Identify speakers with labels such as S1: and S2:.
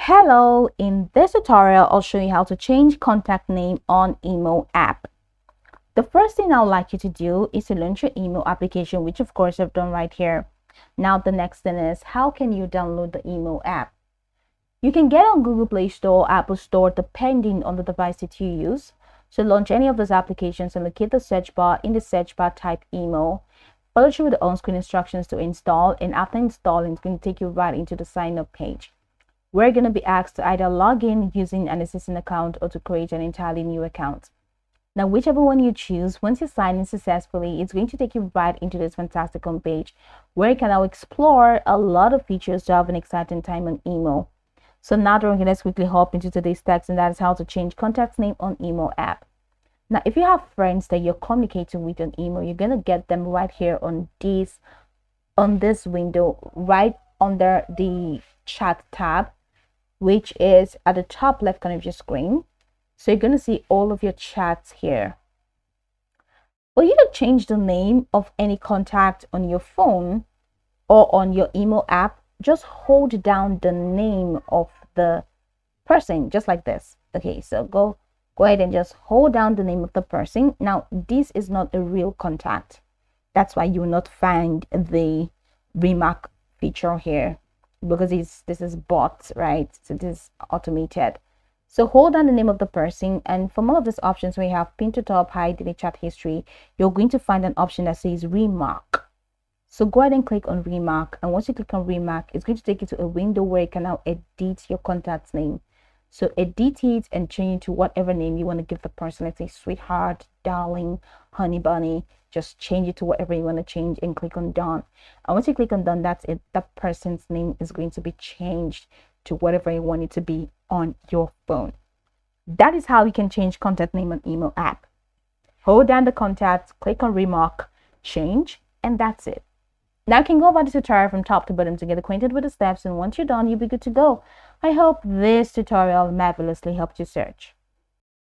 S1: Hello, in this tutorial, I'll show you how to change contact name on email app. The first thing I would like you to do is to launch your email application, which of course I've done right here. Now the next thing is, how can you download the email app? You can get on Google Play Store or Apple Store depending on the device that you use. So launch any of those applications and locate the search bar. In the search bar, type email. Follow through with the on-screen instructions to install, and after installing, it's going to take you right into the sign up page. We're going to be asked to either log in using an existing account or to create an entirely new account. Now, whichever one you choose, once you sign in successfully, it's going to take you right into this fantastic homepage where you can now explore a lot of features to have an exciting time on email. So now, let's quickly hop into today's text, and that is how to change contact name on email app. Now, if you have friends that you're communicating with on email, you're going to get them right here on this window, right under the chat tab, which is at the top left corner of your screen. So you're going to see all of your chats here. For you to change the name of any contact on your phone or on your email app, just hold down the name of the person, just like this. Okay, so go ahead and just hold down the name of the person. Now, this is not a real contact. That's why you will not find the remark feature here, because this is bots, right? So this is automated. So hold down the name of the person, and from all of these options, we have pin to top, hide, delete chat history. You're going to find an option that says remark. So go ahead and click on remark, and once you click on remark, it's going to take you to a window where you can now edit your contact's name. So edit it and change it to whatever name you want to give the person. Let's say sweetheart, darling, honey bunny. Just change it to whatever you want to change and click on done. And once you click on done, that's it. That person's name is going to be changed to whatever you want it to be on your phone. That is how you can change contact name on email app. Hold down the contacts, click on remark, change, and that's it. Now you can go about the tutorial from top to bottom to get acquainted with the steps, and once you're done, you'll be good to go. I hope this tutorial marvelously helped you search.